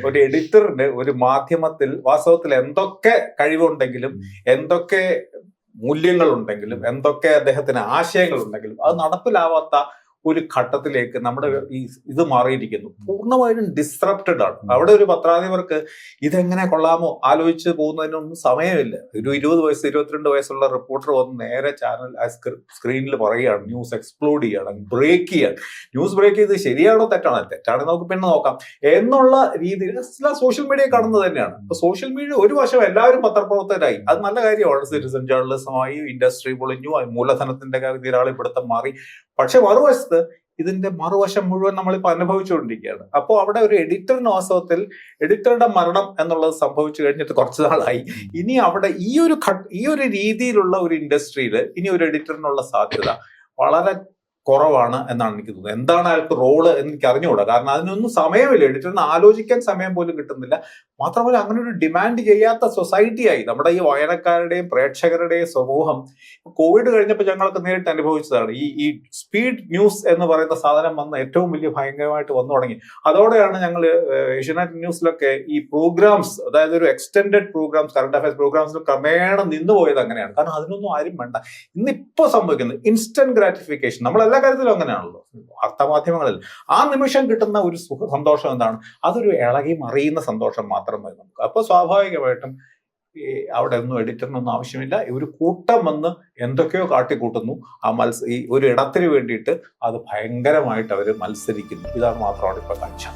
ഒരു എഡിറ്ററിന് ഒരു മാധ്യമത്തിൽ വാസ്തവത്തിൽ എന്തൊക്കെ കഴിവുണ്ടെങ്കിലും എന്തൊക്കെ മൂല്യങ്ങളുണ്ടെങ്കിലും എന്തൊക്കെ അദ്ദേഹത്തിന് ആശയങ്ങളുണ്ടെങ്കിലും അത് നടപ്പിലാവാത്ത ഒരു ഘട്ടത്തിലേക്ക് നമ്മുടെ ഇത് മാറിയിരിക്കുന്നു. പൂർണ്ണമായും ഡിസ്റപ്റ്റഡ് ആണ്. അവിടെ ഒരു പത്രാധിപർക്ക് ഇതെങ്ങനെ കൊള്ളാമോ ആലോചിച്ച് പോകുന്നതിനൊന്നും സമയമില്ല. ഒരു 20 വയസ്സ് 22 വയസ്സുള്ള റിപ്പോർട്ടർ വന്ന് നേരെ ചാനൽ സ്ക്രീനിൽ പറയുകയാണ്, ന്യൂസ് എക്സ്പ്ലോഡ് ചെയ്യാണ്, ബ്രേക്ക് ചെയ്യാണ്. ന്യൂസ് ബ്രേക്ക് ചെയ്ത് ശരിയാണോ തെറ്റാണെന്ന് നമുക്ക് പിന്നെ നോക്കാം എന്നുള്ള രീതിയിൽ സോഷ്യൽ മീഡിയ കാണുന്നത് തന്നെയാണ്. അപ്പൊ സോഷ്യൽ മീഡിയ ഒരു വശം എല്ലാവരും പത്രപ്രവർത്തകരായി, അത് നല്ല കാര്യമാണ്. സിറ്റിസൺ ജേർണലിസമായി, ഇൻഡസ്ട്രി പൊളിഞ്ഞു, മൂലധനത്തിന്റെ നിരാളിപ്പിടുത്തം മാറി. പക്ഷെ മറുവശത്ത് ഇതിന്റെ മറുവശം മുഴുവൻ നമ്മളിപ്പോൾ അനുഭവിച്ചുകൊണ്ടിരിക്കുകയാണ്. അപ്പോൾ അവിടെ ഒരു എഡിറ്ററിന് വാസ്തവത്തിൽ എഡിറ്ററുടെ മരണം എന്നുള്ളത് സംഭവിച്ചു കഴിഞ്ഞിട്ട് കുറച്ച് നാളായി. ഇനി അവിടെ ഈ ഒരു രീതിയിലുള്ള ഒരു ഇൻഡസ്ട്രിയിൽ ഇനി ഒരു എഡിറ്ററിനുള്ള സാധ്യത വളരെ കുറവാണ് എന്നാണ് എനിക്ക് തോന്നുന്നത്. എന്താണ് അയാൾക്ക് റോള് എന്ന് എനിക്ക് അറിഞ്ഞുകൂടാ. കാരണം അതിനൊന്നും സമയമില്ല, എഡിറ്ററിന് ആലോചിക്കാൻ സമയം പോലും കിട്ടുന്നില്ല. മാത്രമല്ല അങ്ങനെ ഒരു ഡിമാൻഡ് ചെയ്യാത്ത സൊസൈറ്റിയായി നമ്മുടെ ഈ വായനക്കാരുടെയും പ്രേക്ഷകരുടെയും സമൂഹം. കോവിഡ് കഴിഞ്ഞപ്പോൾ ഞങ്ങളൊക്കെ നേരിട്ട് അനുഭവിച്ചതാണ്. ഈ സ്പീഡ് ന്യൂസ് എന്ന് പറയുന്ന സാധനം വന്ന് ഏറ്റവും വലിയ ഭയങ്കരമായിട്ട് വന്നു തുടങ്ങി. അതോടെയാണ് ഞങ്ങൾ ഏഷ്യാനെറ്റ് ന്യൂസിലൊക്കെ ഈ പ്രോഗ്രാംസ്, അതായത് ഒരു എക്സ്റ്റെൻഡഡ് പ്രോഗ്രാംസ്, കറണ്ട് അഫയേഴ്സ് പ്രോഗ്രാംസിൽ ക്രമേണ നിന്നുപോയത് അങ്ങനെയാണ്. കാരണം അതിനൊന്നും ആരും വേണ്ട. ഇന്നിപ്പോ സംഭവിക്കുന്നത് ഇൻസ്റ്റന്റ് ഗ്രാറ്റിഫിക്കേഷൻ. നമ്മളെല്ലാ കാര്യത്തിലും അങ്ങനെയാണല്ലോ. വാർത്താമാധ്യമങ്ങളിൽ ആ നിമിഷം കിട്ടുന്ന ഒരു സന്തോഷം എന്താണ്? അതൊരു ഇളകി മറിയുന്ന സന്തോഷം മാത്രമേ നമുക്ക്. അപ്പൊ സ്വാഭാവികമായിട്ടും അവിടെ ഒന്നും എഡിറ്ററിനൊന്നും ആവശ്യമില്ല. ഒരു കൂട്ടം വന്ന് എന്തൊക്കെയോ കാട്ടിക്കൂട്ടുന്നു. ഈ ഒരു ഇടത്തിന് വേണ്ടിയിട്ട് അത് ഭയങ്കരമായിട്ട് അവർ മത്സരിക്കുന്നു. ഇതാണ് മാത്രമാണ് ഇപ്പൊ കാഴ്ച.